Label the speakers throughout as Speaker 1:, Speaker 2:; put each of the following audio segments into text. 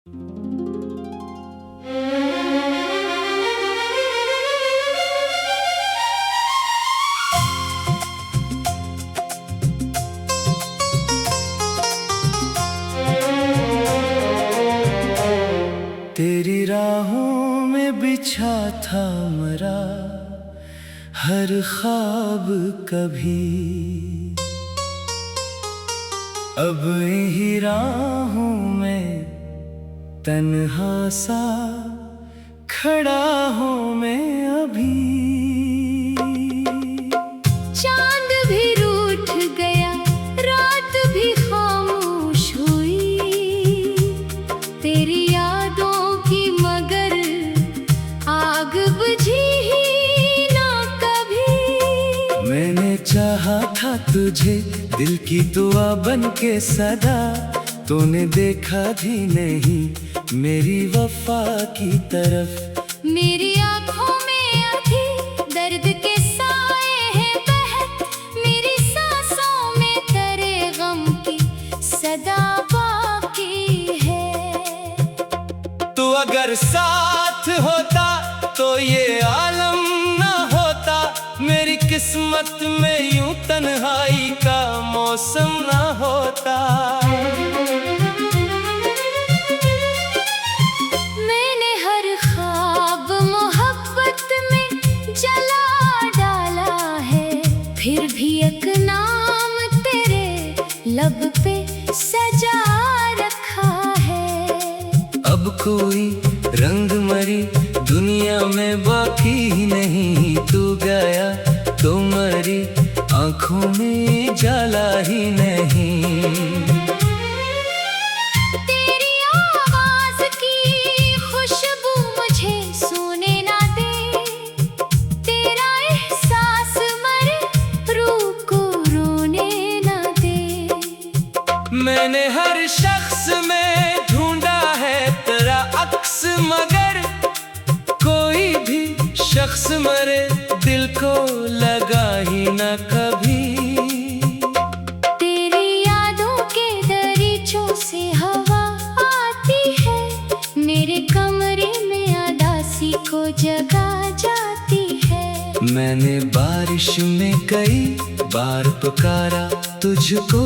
Speaker 1: तेरी राहों में बिछा था मेरा हर ख्वाब कभी, अब इन्हीं राहों में तन्हा सा खड़ा हूँ मैं अभी।
Speaker 2: चांद भी रूठ गया, रात भी खामोश हुई, तेरी यादों की मगर आग बुझी ही ना कभी।
Speaker 1: मैंने चाहा था तुझे दिल की दुआ बन के सदा, तूने देखा भी नहीं मेरी वफा की तरफ।
Speaker 2: मेरी आँखों में अभी दर्द के साए हैं बहत, मेरी सांसों में तेरे गम की सदा बाकी है।
Speaker 1: तू अगर साथ होता तो ये आलम ना होता, मेरी किस्मत में यूं तन्हाई का मौसम ना होता।
Speaker 2: मैंने हर ख्वाब मोहब्बत में जला डाला है, फिर भी एक नाम तेरे लब पे सजा रखा है।
Speaker 1: अब कोई रंग मरी दुनिया में बाकी ही नहीं, तू गया तो मरी आंखों में जाला ही नहीं।
Speaker 2: तेरी आवाज की खुशबू मुझे सोने ना दे, तेरा एहसास मरे रूह को रोने ना दे।
Speaker 1: मैंने हर शख्स में ढूंढा है तेरा अक्स, मगर कोई भी शख्स मरे दिल को लगा ही न कभी।
Speaker 2: तेरी यादों के दरीचों से हवा आती है, मेरे कमरे में उदासी को जगा जाती है।
Speaker 1: मैंने बारिश में कई बार पुकारा तुझको,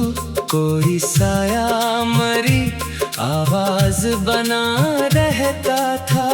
Speaker 1: कोई साया मरी आवाज बना रहता था।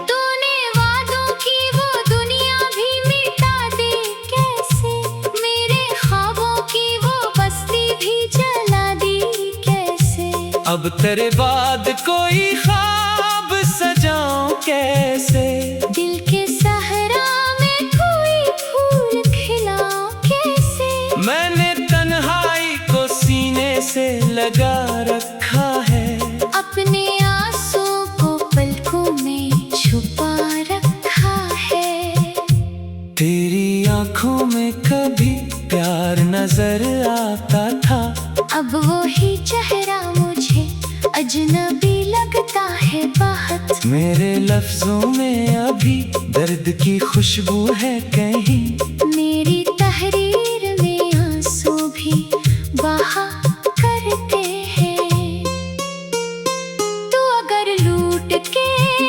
Speaker 2: तूने वादों की वो दुनिया भी मिटा दी कैसे, मेरे ख्वाबों की वो बस्ती भी जला दी कैसे।
Speaker 1: अब तेरे बाद कोई ख्वाब सजाऊं कैसे,
Speaker 2: दिल के सहरा में कोई फूल खिलाऊं कैसे।
Speaker 1: मैंने तन्हाई को सीने से लगा रखा है,
Speaker 2: अपने आंसू को पलकों में छुपा रखा है।
Speaker 1: तेरी आंखों में कभी प्यार नजर आता था,
Speaker 2: अब वो ही चेहरा मुझे अजनबी लगता है बहुत।
Speaker 1: मेरे लफ्जों में अभी दर्द की खुशबू है कहीं,
Speaker 2: मेरी तहरीर में आंसू भी बहा करते हैं। तू अगर लूट के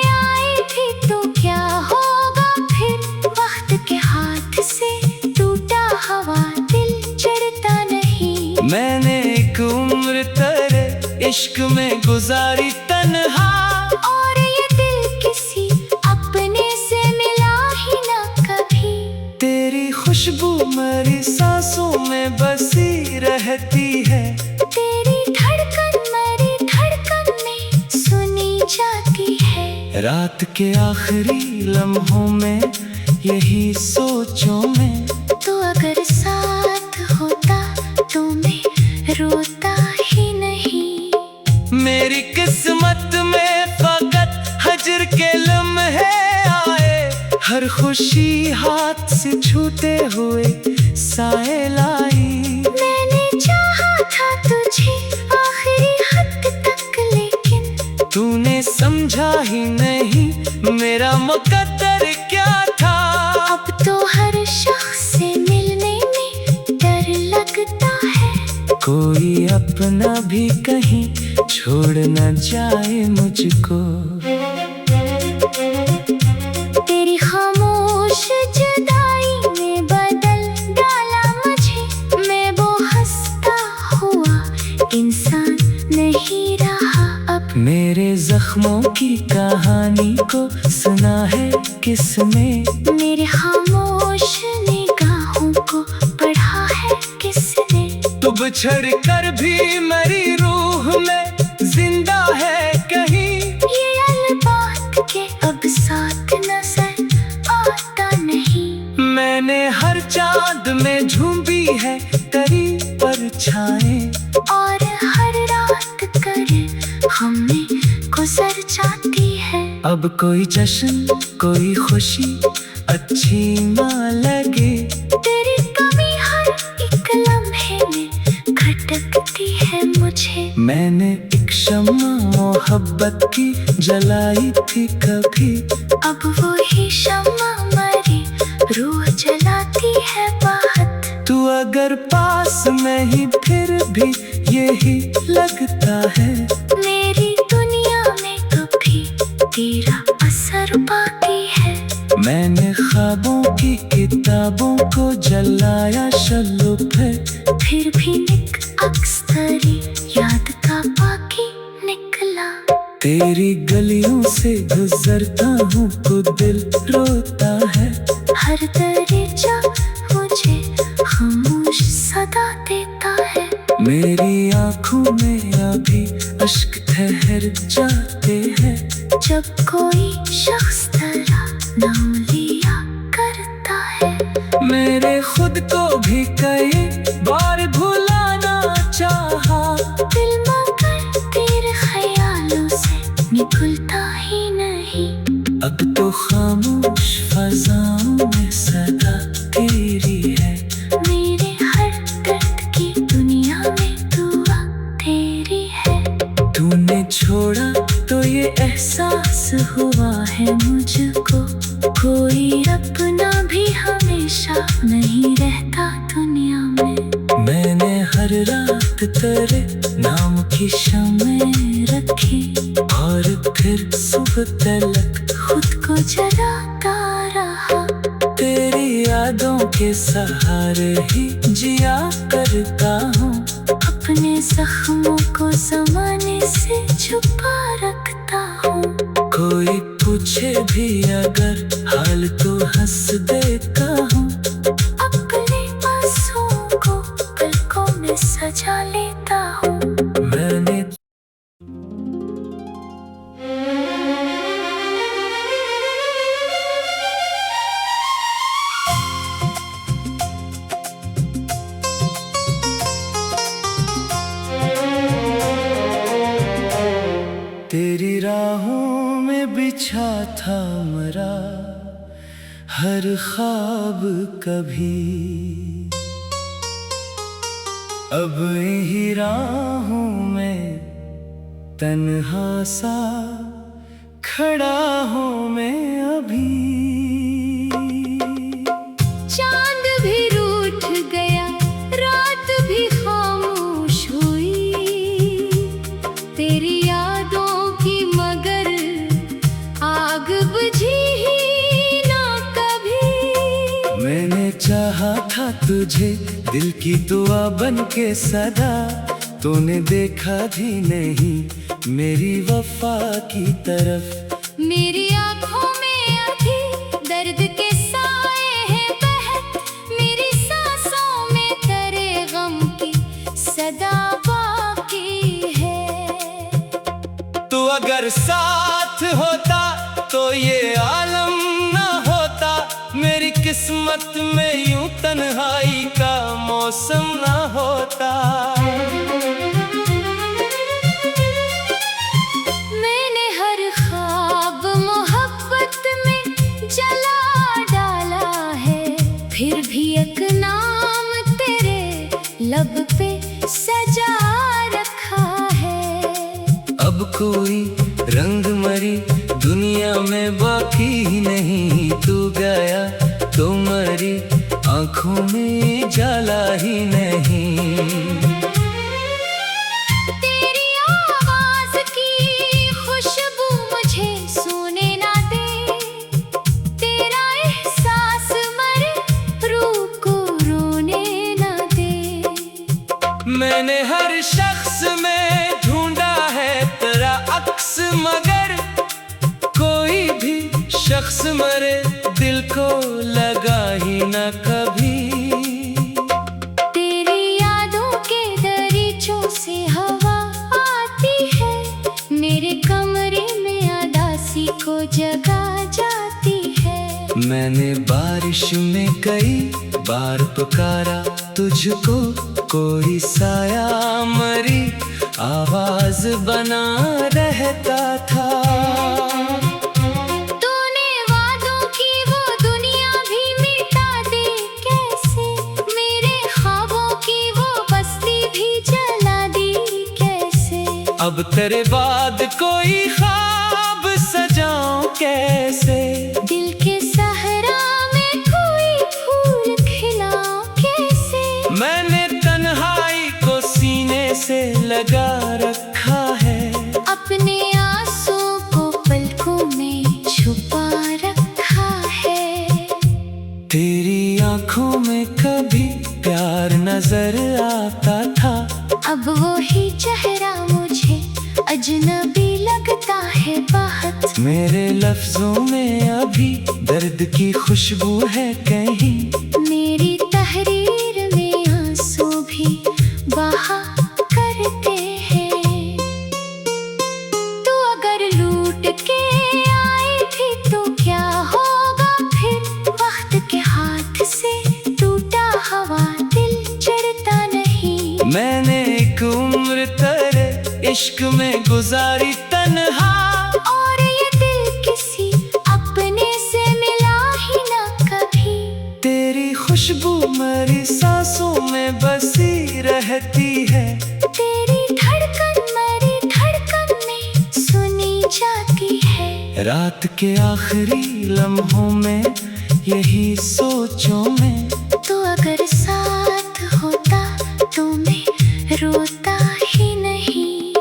Speaker 2: आए भी तो क्या होगा फिर, वक्त के हाथ से टूटा हवा दिल चढ़ता नहीं।
Speaker 1: मैंने एक उम्र तेरे इश्क में गुजारी तन्हा,
Speaker 2: और ये दिल किसी अपने से मिला ही ना कभी।
Speaker 1: तेरी खुशबू मेरी सांसों में बसी रहती है,
Speaker 2: तेरी धड़कन मेरी धड़कन में सुनी जाती है।
Speaker 1: रात के आखिरी लम्हों में यही सोचों में,
Speaker 2: तो अगर साथ होता तो मैं रोता ही नहीं।
Speaker 1: मेरी किस्मत में फकत हजर के लम्हे आए, हर खुशी हाथ से छूटे हुए साए लाई।
Speaker 2: मैंने चाहा था तुझे आखिरी हद तक, लेकिन
Speaker 1: तूने समझा ही नहीं मेरा मुकद्दर क्या था।
Speaker 2: अब तो हर शख्स से मिलने में डर लगता है,
Speaker 1: कोई अपना भी कहीं छोड़ न जाए मुझको।
Speaker 2: तेरी खामोश जुदाई ने बदल डाला मुझे, मैं वो हंसता हुआ इंसान नहीं रहा अब।
Speaker 1: मेरे जख्मों की कहानी को सुना है किसने,
Speaker 2: मेरे खामोश निगाहों को पढ़ा है किसने।
Speaker 1: तू बिछड़ कर भी मेरी रूह में जिंदा है कहीं,
Speaker 2: ये अलबात के अब साथ नजर आता नहीं।
Speaker 1: मैंने हर चांद में झूमी है तेरी परछाएं,
Speaker 2: और हर रात करे हमने गुजर जाती है।
Speaker 1: अब कोई जश्न कोई खुशी अच्छी ना लगे,
Speaker 2: तेरी कमी हर एक लम्हे में खटकती है मुझे।
Speaker 1: मैंने एक शम्मा मोहब्बत की जलाई थी कभी,
Speaker 2: अब वो ही शम्मा मरी रूह जलाती है बहुत।
Speaker 1: तू अगर पास में ही फिर भी यही लगता है,
Speaker 2: मेरी दुनिया में कभी तेरा असर बाकी है।
Speaker 1: मैंने ख्वाबों की किताबों को जलाया शल्लों पे,
Speaker 2: फिर भी निक अक्सरी याद का बाकी निकला।
Speaker 1: तेरी गलियों से गुजरता हूँ तो दिल रोता है,
Speaker 2: हर दरिजा मुझे खामोश सदा देता है।
Speaker 1: मेरी आँखों में अभी अश्क ठहर जाते हैं,
Speaker 2: जब कोई शख्स तेरा नाम लिया करता है।
Speaker 1: मेरे खुद को भी कई बार भुलाना चाहा,
Speaker 2: दिल मगर तेरे ख्यालों से निकलता ही नहीं।
Speaker 1: अब तो खामोश फज़ाओं में सदा तेरी है,
Speaker 2: मेरे हर दर्द की दुनिया में दुआ तेरी है।
Speaker 1: तूने छोड़ा तो ये एहसास हुआ है मुझको, कोई अपना भी हमेशा नहीं रहता दुनिया में। मैंने हर रात तेरे नाम की शम्में रखी, और फिर सुबह तलक
Speaker 2: खुद को जलाता रहा।
Speaker 1: तेरी यादों के सहारे ही जिया करता हूँ,
Speaker 2: अपने जख्मों को ज़माने से छुपा रखता हूँ।
Speaker 1: कोई पूछे भी अगर हाल तो हंस देता हूँ,
Speaker 2: अपने आंसुओं को पलकों में सजा लेता हूँ।
Speaker 1: मैंने तेरी राहों में बिछा था मरा हर ख्वाब कभी, अब यही राहों में तन्हा सा खड़ा हूँ मैं अभी।
Speaker 2: चांद भी रूठ गया, रात भी खामोश हुई, तेरी यादों की मगर आग बुझी ही ना कभी।
Speaker 1: मैंने चाहा था तुझे दिल की दुआ बन के सदा, तूने देखा भी नहीं मेरी वफा की तरफ।
Speaker 2: मेरी आँखों में अभी दर्द के साए हैं बहत, मेरी सांसों में तेरे गम की सदा बाकी है।
Speaker 1: तू अगर साथ होता तो ये आलम ना होता, मेरी किस्मत में यूं तन्हाई का मौसम ना होता।
Speaker 2: मैंने हर ख्वाब मोहब्बत में जला डाला है, फिर भी एक नाम तेरे लब पे सजा रखा है।
Speaker 1: अब कोई रंग मरी दुनिया में बाकी नहीं, तू गया तो मरी आँखों में जाला ही नहीं। मैंने बारिश में कई बार पुकारा तुझको, कोई साया मरी आवाज बना रहता था।
Speaker 2: तूने वादों की वो दुनिया भी मिटा दी कैसे, मेरे ख्वाबों की वो बस्ती भी जला दी कैसे।
Speaker 1: अब तेरे बाद कोई ख्वाब सजाऊं कैसे,
Speaker 2: दिल के सहरा में कोई फूल खिलाऊं कैसे।
Speaker 1: मैंने तन्हाई को सीने से लगा रखा है,
Speaker 2: अपने आंसू को पलकों में छुपा रखा है।
Speaker 1: तेरी आंखों में कभी प्यार नजर आता था,
Speaker 2: अब वो ही चेहरा मुझे अजनबी लगता है बहुत।
Speaker 1: मेरे लफ्जों में अभी दर्द की खुशबू है कहीं,
Speaker 2: मेरी तहरीर में आंसू भी बहा करते हैं। तू अगर लूट के आई थी तो क्या होगा फिर, वक्त के हाथ से टूटा हवा दिल चढ़ता नहीं।
Speaker 1: मैंने एक उम्र तेरे इश्क में गुजारी तन्हा,
Speaker 2: और ये दिल किसी अपने से मिला ही ना कभी।
Speaker 1: तेरी खुशबू मेरी सांसों में बसी रहती है,
Speaker 2: तेरी धड़कन मेरी धड़कन में सुनी जाती है।
Speaker 1: रात के आखिरी लम्हों में यही सोचों में,
Speaker 2: तू अगर साथ होता तो मैं रोता ही नहीं।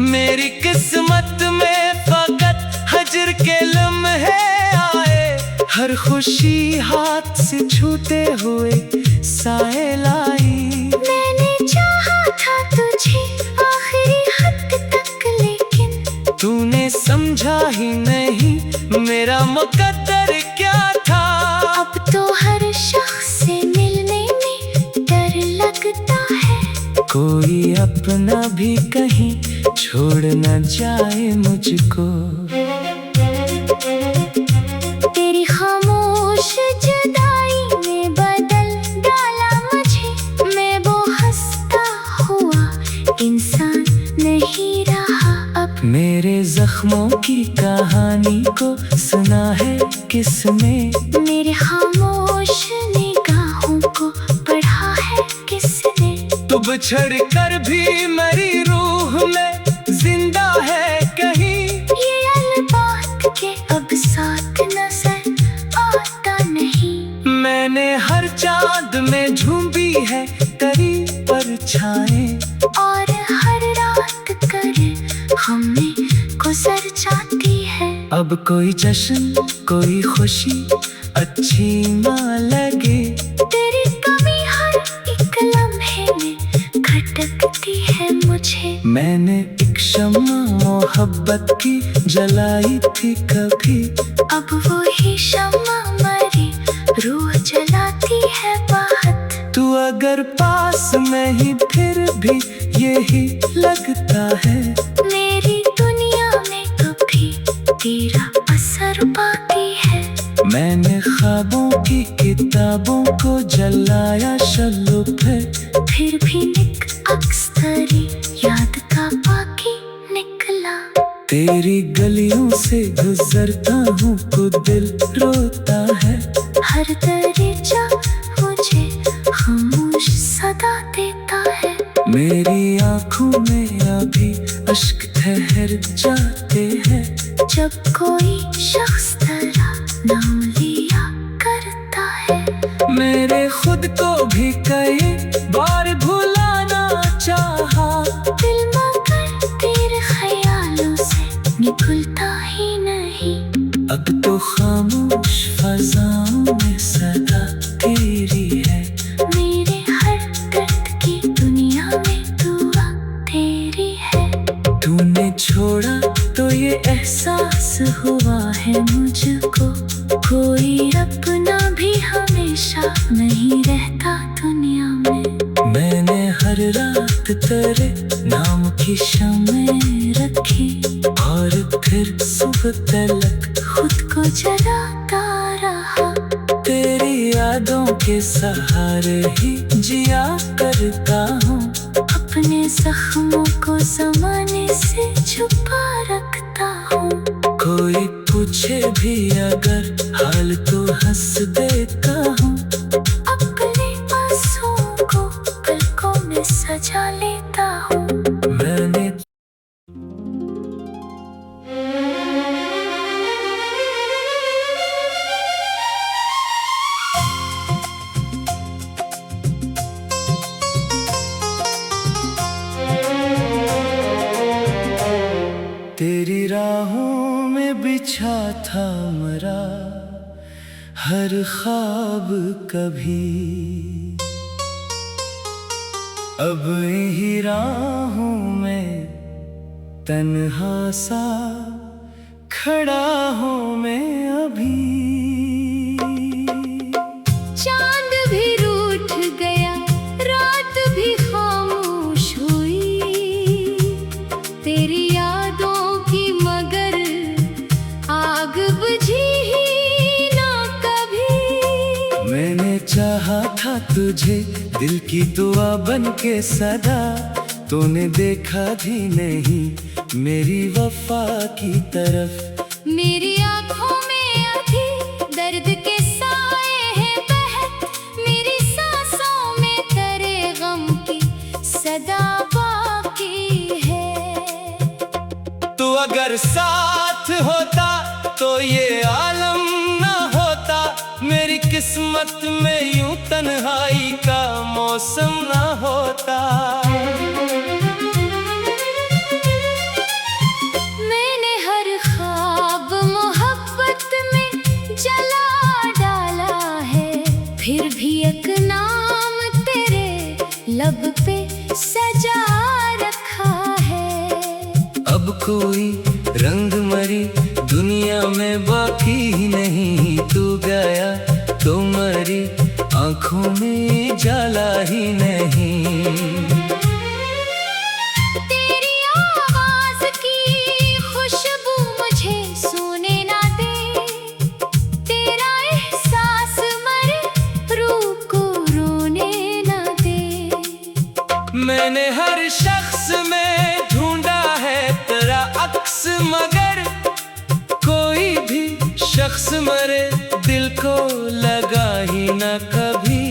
Speaker 1: मेरी किस्मत में फकत हजर के लम्हे आए, हर खुशी हाथ से छूते हुए साए लाई।
Speaker 2: मैंने चाहा था तुझे आखिरी हद तक, लेकिन
Speaker 1: तूने समझा ही नहीं मेरा मुकद्दर क्या था।
Speaker 2: अब तो हर शख्स से मिलने में डर लगता है,
Speaker 1: कोई अपना भी कहीं छोड़ न जाए मुझको।
Speaker 2: तेरी खामोश जुदाई ने बदल डाला मुझे, मैं वो हंसता हुआ इंसान नहीं रहा अब।
Speaker 1: मेरे जख्मों की कहानी को सुना है किसने,
Speaker 2: मेरे खामोश निगाहों को पढ़ा है किसने।
Speaker 1: तू बिछड़ कर भी मेरी रूह में जिंदा है कहीं,
Speaker 2: ये अलबात के अब साथ नजर आता नहीं।
Speaker 1: मैंने हर चांद में झूमी है तेरी परछाएं,
Speaker 2: और हर रात करे हमें गुजर जाती है।
Speaker 1: अब कोई जश्न कोई खुशी अच्छी ना लगे,
Speaker 2: तेरी कमी हर एक लम्हे में खटकती है मुझे।
Speaker 1: मैंने एक शम्मा मोहब्बत की जलाई थी कभी,
Speaker 2: अब वो ही शम्मा मरी रूह जलाती है बहुत।
Speaker 1: तू अगर पास में ही फिर भी यही लगता है,
Speaker 2: मेरी दुनिया में कभी तेरा असर बाकी है।
Speaker 1: मैंने ख्वाबों की किताबों को जलाया शल्लों पे,
Speaker 2: फिर भी निक अक्सरी याद का बाकी निकला।
Speaker 1: तेरी गलियों से गुजरता हूँ तो दिल रोता है,
Speaker 2: हर दरिजा मुझे खामोश सदा देता है।
Speaker 1: मेरी आंखों में अभी अश्क ठहर जाते हैं,
Speaker 2: जब कोई शख्स तेरा नाम लिया करता है।
Speaker 1: मेरे खुद को भी कई बार भुलाना चाहा,
Speaker 2: दिल मगर तेरे ख्यालों से निकलता ही नहीं।
Speaker 1: अब तो खामोश फजाओं में सदा तेरी है,
Speaker 2: मेरे हर दर्द की दुनिया में दुआ तेरी है।
Speaker 1: तूने छोड़ा तो ये एहसास हुआ है मुझको, कोई अपना भी हमेशा नहीं रहता दुनिया में। मैंने हर रात तेरे नाम की शम्में रखी, और फिर सुबह तलक
Speaker 2: खुद को जलाता रहा।
Speaker 1: के सहारे ही जिया करता हूँ।
Speaker 2: अपने जख्मों को ज़माने से छुपा रखता हूँ।
Speaker 1: कोई पूछे भी अगर हाल तो हंस देता हूँ।
Speaker 2: अपने आंसुओं को पलकों में सजा लेता हूँ।
Speaker 1: मैंने तेरी राहों में बिछा था मेरा हर ख्वाब कभी, अब यही राहों में तन्हा सा खड़ा हूँ मैं अभी।
Speaker 2: चांद भी रूठ गया, रात भी खामोश हुई, तेरी यादों की मगर आग बुझी ही ना कभी।
Speaker 1: मैंने चाहा था तुझे दिल की दुआ बन के सदा, तूने देखा भी नहीं मेरी वफा की तरफ।
Speaker 2: मेरी आंखों में अभी दर्द के साए हैं बहत, मेरी सांसों में तेरे गम की सदा बाकी है।
Speaker 1: तू अगर साथ होता तो ये आलम ना होता, मेरी किस्मत में यूं तन्हाई का मौसम ना होता।
Speaker 2: मैंने हर ख्वाब मोहब्बत में जला डाला है, फिर भी एक नाम तेरे लब पे सजा रखा है।
Speaker 1: अब कोई रंग मरी दुनिया में बाकी नहीं, तू गया तो मरी आंखों में जाला ही नहीं।
Speaker 2: तेरी आवाज की खुशबू मुझे सोने ना दे, तेरा एहसास मरे रूह को रोने ना दे।
Speaker 1: मैंने हर शख्स में ढूंढा है तेरा अक्स, मगर कोई भी शख्स मरे दिल को लगा ही न कभी।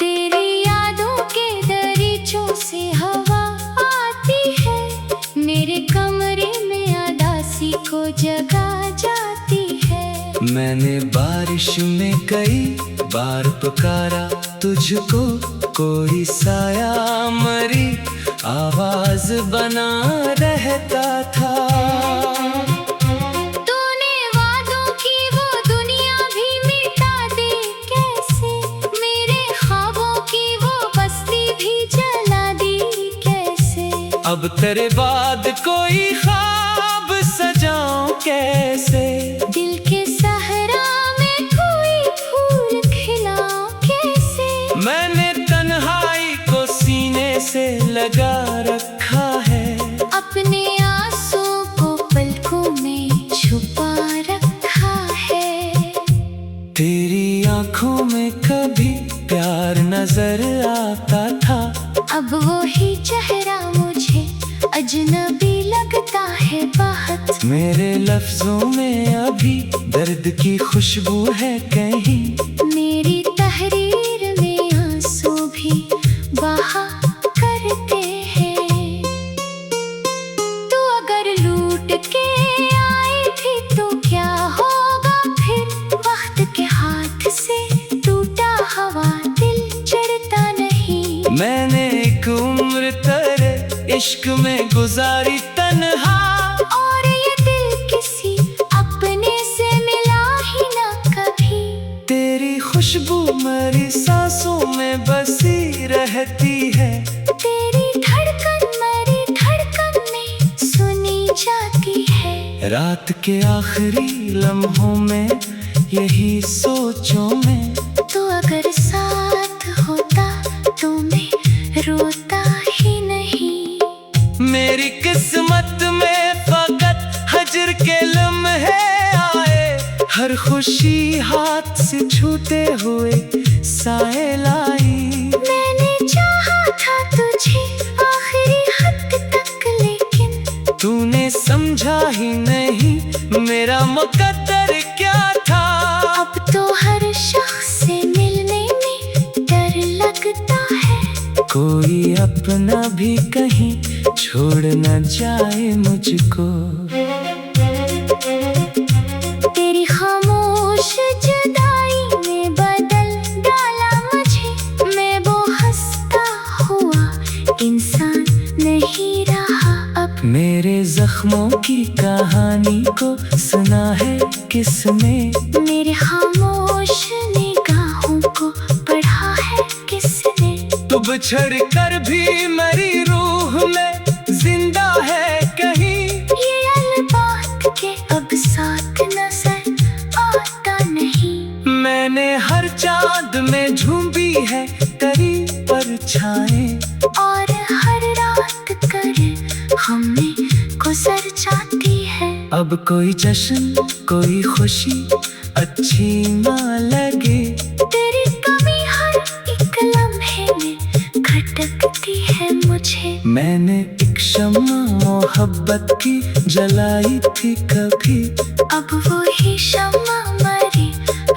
Speaker 2: तेरी यादों के दरीचों से हवा आती है, मेरे कमरे में उदासी को जगा जाती है।
Speaker 1: मैंने बारिश में कई बार पुकारा तुझको, कोई साया मरी आवाज बना रहता था।
Speaker 2: तूने वादों की वो दुनिया भी मिटा दी कैसे, मेरे ख्वाबों की वो बस्ती भी जला दी कैसे।
Speaker 1: अब तेरे बाद कोई ख्वाब सजाऊं कैसे,
Speaker 2: दिल के सहरा में कोई फूल खिलाऊं कैसे।
Speaker 1: मैंने तन्हाई को सीने से लगा रखा है,
Speaker 2: अपने आंसुओं को पलकों में छुपा रखा है।
Speaker 1: तेरी आंखों में कभी प्यार नजर आता था,
Speaker 2: अब वो ही चेहरा मुझे अजनबी लगता है बहुत।
Speaker 1: मेरे लफ्जों में अभी दर्द की खुशबू है कहीं,
Speaker 2: मेरी तहरीर में आंसू भी बहा करते हैं। तू अगर लूट के आई थी तो क्या होगा फिर, वक्त के हाथ से टूटा हवा दिल चढ़ता नहीं।
Speaker 1: मैंने एक उम्र तेरे इश्क में गुजारी तन्हा,
Speaker 2: और ये दिल किसी अपने से मिला ही ना कभी।
Speaker 1: तेरी खुशबू मेरी सांसों में बसी रहती है,
Speaker 2: तेरी धड़कन मेरी धड़कन में सुनी जाती है।
Speaker 1: रात के आखिरी लम्हों में यही सोचों में,
Speaker 2: तू अगर साथ होता तो मैं रोता ही नहीं।
Speaker 1: मेरी किस्मत में फकत हजर के लम्हे आए, हर खुशी हाथ से छूटे हुए साए लाई।
Speaker 2: मैंने चाहा था तुझे आखिरी हद तक, लेकिन
Speaker 1: तूने समझा ही नहीं मेरा मुकद्दर क्या था।
Speaker 2: अब तो हर शख्स से मिलने में डर लगता है।
Speaker 1: कोई अपना भी कहीं छोड़ न जाए मुझको।
Speaker 2: तेरी खामोश जुदाई ने बदल डाला मुझे। मैं वो हंसता हुआ इंसान नहीं रहा अब।
Speaker 1: मेरे जख्मों की कहानी को सुना है किसने?
Speaker 2: मेरे खामोश निगाहों को पढ़ा है किसने?
Speaker 1: तू बिछड़ कर भी मेरी रूह में जिंदा है कहीं।
Speaker 2: ये अलबात के अब साथ नजर आता नहीं।
Speaker 1: मैंने हर चाँद में झूमी है तेरी परछाएं।
Speaker 2: और हर रात कर हमें गुजर जाती है।
Speaker 1: अब कोई जश्न कोई खुशी अच्छी ना लगे।
Speaker 2: तेरी कमी हर एक लम्हे में खटकती है मुझे।
Speaker 1: मैंने एक शम्मा मोहब्बत की जलाई थी कभी।
Speaker 2: अब वो ही शम्मा मरी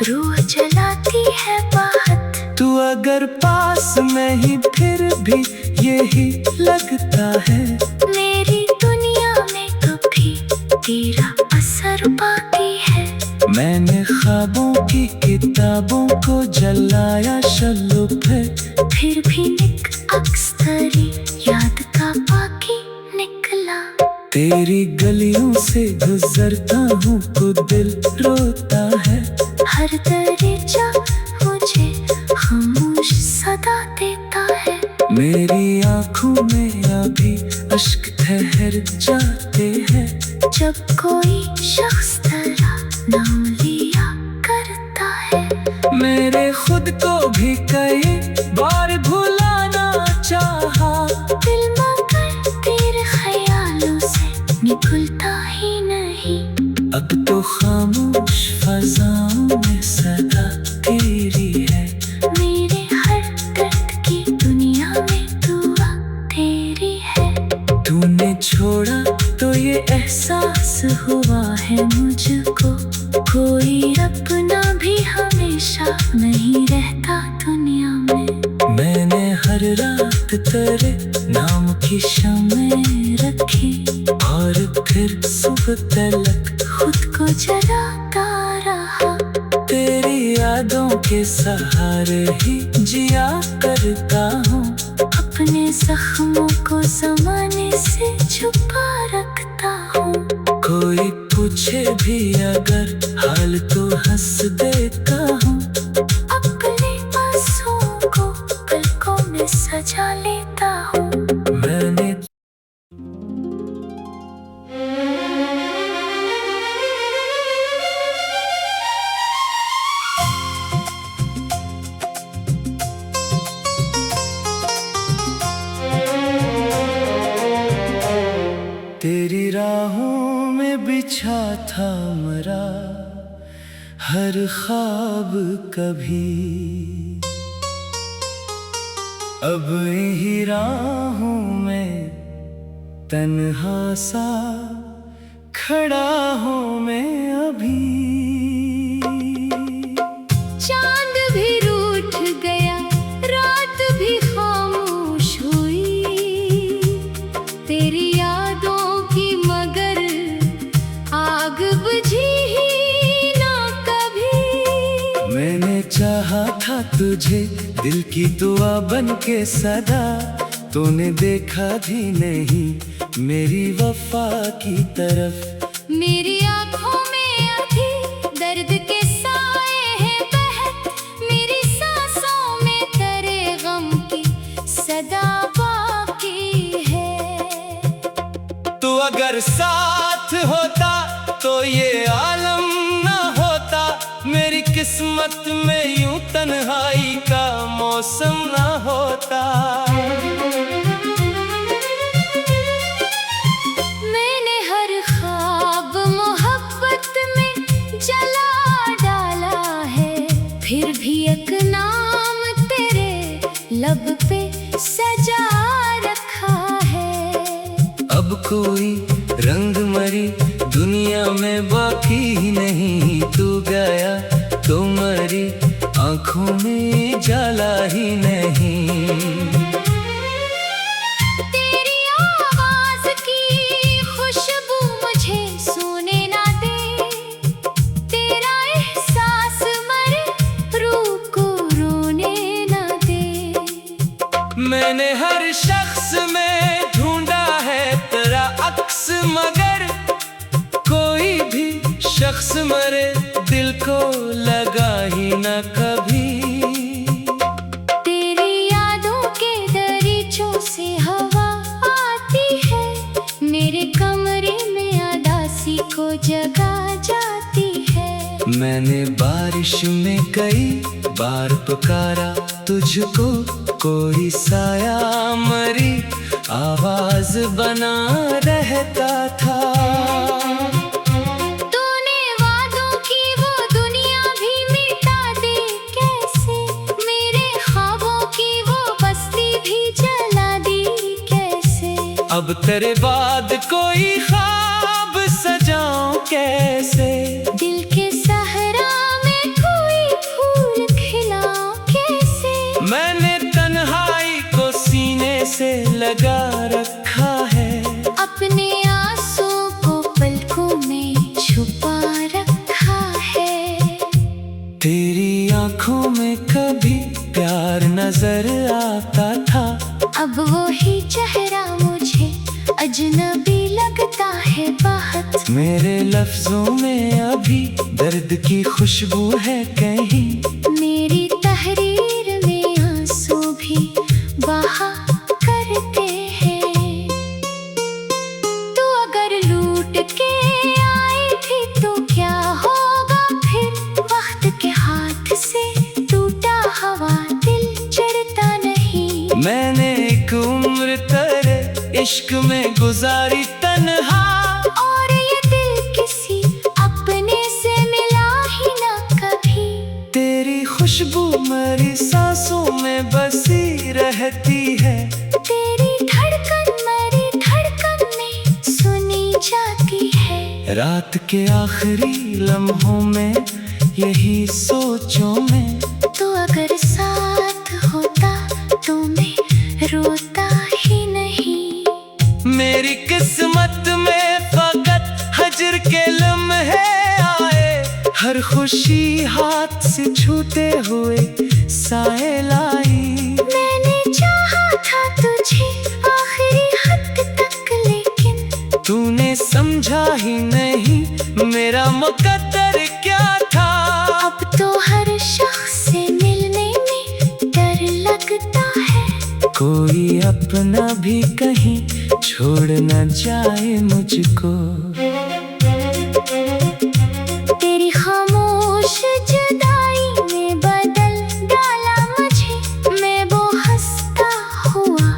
Speaker 2: रूह जलाती है बहुत।
Speaker 1: तू अगर पास में ही फिर भी यही लगता है।
Speaker 2: मेरी दुनिया में कभी तेरा असर बाकी है।
Speaker 1: मैंने ख्वाबों की किताबों को जलाया शल्लू पे।
Speaker 2: फिर भी निक अक्सरी याद का बाकी निकला।
Speaker 1: तेरी गलियों से गुजरता हूँ तो दिल रोता है।
Speaker 2: हर दरिजा मुझे खामोश सदा देता है।
Speaker 1: मेरी आँखों में अभी अश्क ठहर जाते हैं।
Speaker 2: जब कोई शख्स तेरा नाम लिया करता है।
Speaker 1: मेरे खुद को भी कई बार भुलाना चाहा।
Speaker 2: दिल मगर तेरे ख्यालों से निकलता ही नहीं।
Speaker 1: अब तो खामोश फज़ाओं में सदा तेरी है।
Speaker 2: मेरे हर दर्द की दुनिया में दुआ तेरी है।
Speaker 1: तूने छोड़ा तो ये एहसास हुआ है मुझको। कोई अपना भी हमेशा नहीं रहता दुनिया में। मैंने हर रात तेरे नाम की शम्में रखी। और फिर सुबह तलक
Speaker 2: खुद को जलाता रहा।
Speaker 1: तेरी यादों के सहारे ही जिया करता हूँ।
Speaker 2: अपने जख्मों को ज़माने से छुपा रखता हूँ।
Speaker 1: कोई पूछे भी अगर हाल तो हंस देता हूँ।
Speaker 2: अपने आंसुओं को पलकों में सजा लेता हूँ।
Speaker 1: मैंने तेरी राहों में बिछा था मेरा हर ख्वाब कभी। अब यही राहों में तन्हा सा खड़ा हूँ मैं अभी।
Speaker 2: चांद भी रूठ गया, रात भी खामोश हुई। तेरी यादों की मगर आग बुझी ही ना कभी।
Speaker 1: मैंने चाहा था तुझे दिल की दुआ बन के सदा। तूने देखा भी नहीं मेरी वफा की तरफ।
Speaker 2: मेरी आँखों में अभी दर्द के साए हैं बहत। मेरी सांसों में तेरे गम की सदा बाकी है।
Speaker 1: तू अगर साथ होता तो ये आलम ना होता। मेरी किस्मत में यूं तन्हाई का मौसम ना होता।
Speaker 2: मैंने हर ख्वाब मोहब्बत में जला
Speaker 1: खोई रंग मरी दुनिया में बाकी ही नहीं, तू गया तो मरी आंखों में जाला ही नहीं।
Speaker 2: तेरी आवाज की खुशबू मुझे सोने ना दे, तेरा एहसास मरे रूह को रोने ना दे।
Speaker 1: मैंने हर शख्स में ढूंढा है तेरा अक्स, मगर कोई भी शख्स मरे दिल को लगा ही न कभी।
Speaker 2: तेरी यादों के दरीचों से हवा आती है, मेरे कमरे में उदासी को जगा जाती है।
Speaker 1: मैंने बारिश में कई बार पुकारा तुझको, कोई साया मरी आवाज बना रहता था।
Speaker 2: तूने वादों की वो दुनिया भी मिटा दी कैसे, मेरे ख्वाबों की वो बस्ती भी जला दी कैसे।
Speaker 1: अब तेरे बाद कोई ख्वाब सजाऊं कैसे,
Speaker 2: दिल के सहरा में कोई फूल खिलाऊं कैसे।
Speaker 1: मैंने तन्हाई को सीने से लगा रखा है,
Speaker 2: अपने आंसू को पलकों में छुपा रखा है।
Speaker 1: तेरी आंखों में कभी प्यार नजर आता था,
Speaker 2: अब वो ही चेहरा मुझे अजनबी लगता है बहुत।
Speaker 1: मेरे लफ्जों में अभी दर्द की खुशबू है कहीं,
Speaker 2: मेरी तहरीर में आंसू भी बहा करते हैं। तू अगर लूट के आई थी तो क्या होगा फिर, वक्त के हाथ से टूटा हवा दिल चढ़ता नहीं।
Speaker 1: मैंने एक उम्र तेरे इश्क में गुजारी तन्हा,
Speaker 2: और ये दिल किसी अपने से मिला ही ना कभी।
Speaker 1: तेरी खुशबू मेरी सांसों में बसी रहती है,
Speaker 2: तेरी धड़कन मेरी धड़कन में सुनी जाती है।
Speaker 1: रात के आखिरी लम्हों में यही सोचों में,
Speaker 2: तू अगर साथ होता तो मैं रोता ही नहीं।
Speaker 1: मेरी किस्मत में फकत हजर के लम्हे आए, हर खुशी हाथ से छूते हुए साए लाई।
Speaker 2: मैंने चाहा था तुझे आखिरी हद तक, लेकिन
Speaker 1: तूने समझा ही नहीं मेरा मुकद्दर क्या था।
Speaker 2: अब तो हर शख्स से मिलने में डर लगता है,
Speaker 1: कोई अपना भी कहीं छोड़ न जाए मुझको।
Speaker 2: तेरी खामोश जुदाई ने बदल डाला मुझे, मैं वो हंसता हुआ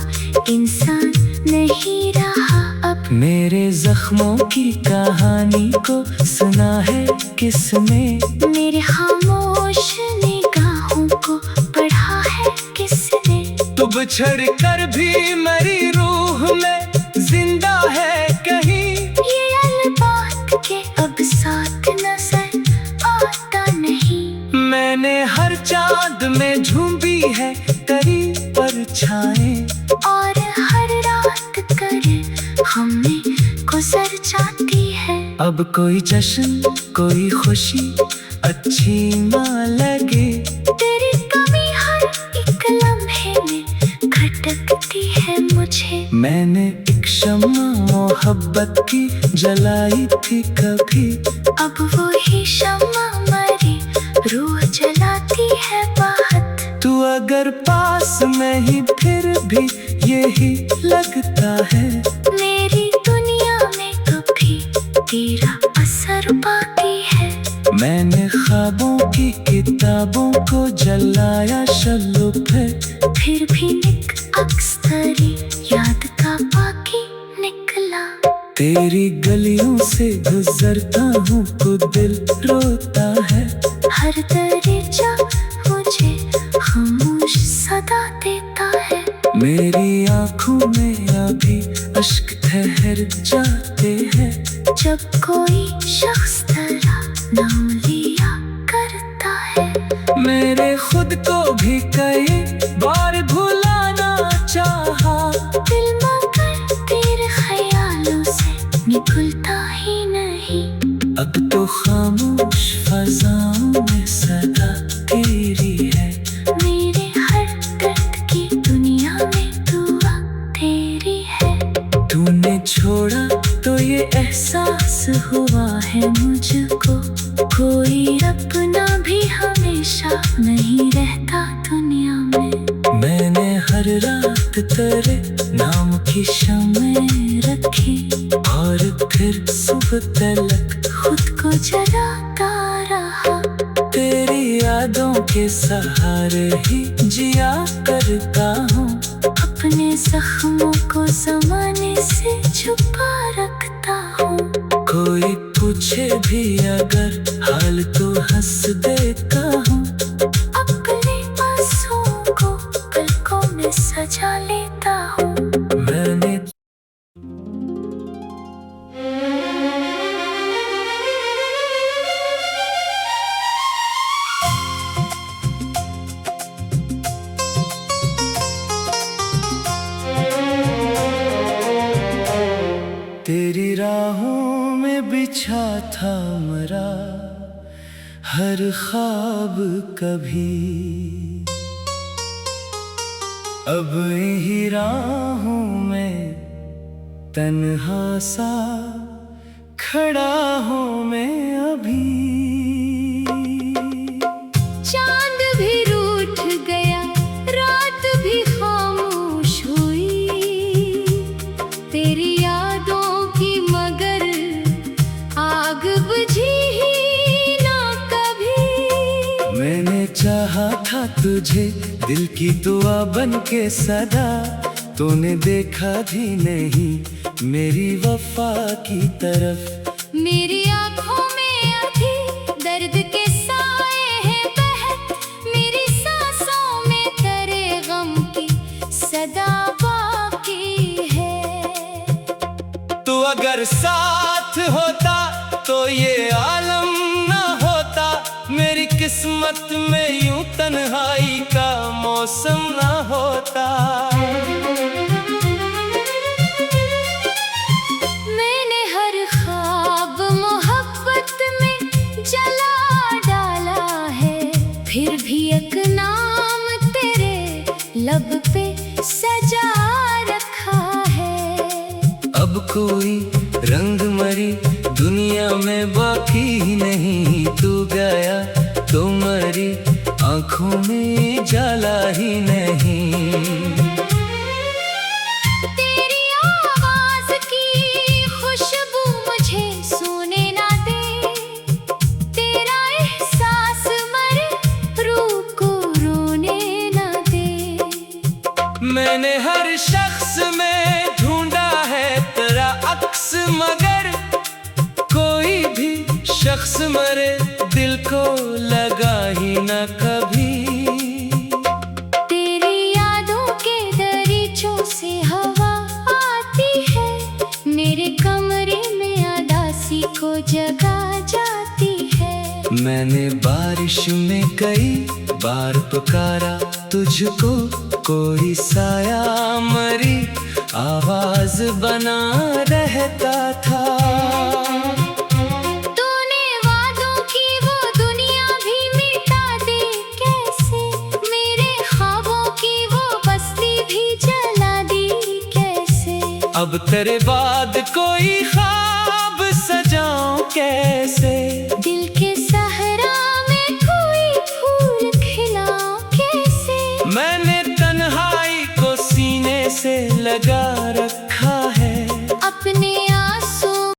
Speaker 2: इंसान नहीं रहा अब।
Speaker 1: मेरे जख्मों की कहानी को सुना है किसने,
Speaker 2: मेरे खामोश निगाहों को पढ़ा है किसने।
Speaker 1: तू बिछड़ कर भी मेरी रूह में जिंदा है कहीं,
Speaker 2: ये अलबात के अब साथ नजर आता नहीं।
Speaker 1: मैंने हर चांद में झूमी है तेरी परछाएं,
Speaker 2: और हर रात कर हमें गुजर जाती है।
Speaker 1: अब कोई जश्न कोई खुशी अच्छी ना लगे,
Speaker 2: तेरी कमी हर एक लम्हे में खटकती है मुझे।
Speaker 1: मैंने एक शम्मा मोहब्बत की जलाई थी कभी,
Speaker 2: अब वो ही शम्मा मरी रूह जलाती है बहुत।
Speaker 1: तू अगर पास में ही फिर भी यही लगता है,
Speaker 2: मेरी दुनिया में कभी तेरा असर बाकी है।
Speaker 1: मैंने ख्वाबों की किताबों को जलाया शल्लों पे,
Speaker 2: फिर भी एक अक्स तेरी याद का बाकी निकला।
Speaker 1: तेरी गलियों से गुजरता हूँ तो दिल रोता है,
Speaker 2: हर दरिजा मुझे खामोश सदा देता है।
Speaker 1: मेरी आंखों में अभी अश्क ठहर जाते हैं
Speaker 2: जब कोई शख्स तेरा नाम लिया करता है।
Speaker 1: मैंने खुद को भी कई बार भुलाना चाहा,
Speaker 2: दिल मगर तेरे ख्यालों से निकलता ही नहीं।
Speaker 1: अब तो खामोश फज़ाओं में सदा तेरी है,
Speaker 2: मेरे हर दर्द की दुनिया में दुआ तेरी है।
Speaker 1: तूने छोड़ा तो ये एहसास हुआ है मुझको, कोई अपना भी हमेशा नहीं रहता दुनिया में। मैंने हर रात तेरे नाम की शम्में रखी, और फिर सुबह तलक
Speaker 2: खुद को जलाता रहा।
Speaker 1: तेरी यादों के सहारे ही जिया करता हूँ,
Speaker 2: अपने जख्मों को ज़माने से छुपा रखता हूँ।
Speaker 1: कोई पूछे भी अगर हाल तो हंस देता हूँ,
Speaker 2: अपने आंसुओं को पलकों में सजा लेता हूँ।
Speaker 1: मैंने तेरी राहों में बिछा था मेरा हर ख्वाब कभी, अब यही राहों में तन्हा सा खड़ा हूँ मैं अभी।
Speaker 2: चांद भी रूठ गया, रात भी खामोश हुई, तेरी यादों की मगर आग बुझी ही ना कभी।
Speaker 1: मैंने चाहा था तुझे दिल की दुआ बन के सदा, तूने देखा भी नहीं मेरी वफा की तरफ।
Speaker 2: मेरी आँखों में अभी दर्द के साए हैं बहत, मेरी सांसों में तेरे गम की सदा बाकी है।
Speaker 1: तू अगर साथ होता तो ये आलम ना होता, मेरी किस्मत में यूं तन्हाई का मौसम ना होता।
Speaker 2: मैंने हर ख्वाब मोहब्बत में जला डाला है, फिर भी एक नाम तेरे लब पे सजा रखा है।
Speaker 1: अब कोई रंग मरी दुनिया में बाकी ही नहीं, तू गया तो मरी आंखों में जाला ही नहीं।
Speaker 2: तेरी आवाज की खुशबू मुझे सोने ना दे, तेरा एहसास मरे रूह को रोने ना दे।
Speaker 1: मैंने हर शख्स में ढूंढा है तेरा अक्स, मगर कोई भी शख्स मरे दिल को लगा ही न कभी।
Speaker 2: तेरी यादों के दरीचों से हवा आती है, मेरे कमरे में उदासी को जगा जाती है।
Speaker 1: मैंने बारिश में कई बार पुकारा तुझको, कोई साया मरी आवाज बना रहता था।
Speaker 2: तूने वादों की वो दुनिया भी मिटा दी कैसे, मेरे ख्वाबों की वो बस्ती भी जला दी कैसे।
Speaker 1: अब तेरे बाद कोई ख्वाब सजाऊं कैसे,
Speaker 2: दिल के सहरा में कोई फूल खिलाऊं कैसे।
Speaker 1: मैंने तन्हाई को सीने से लगा रखा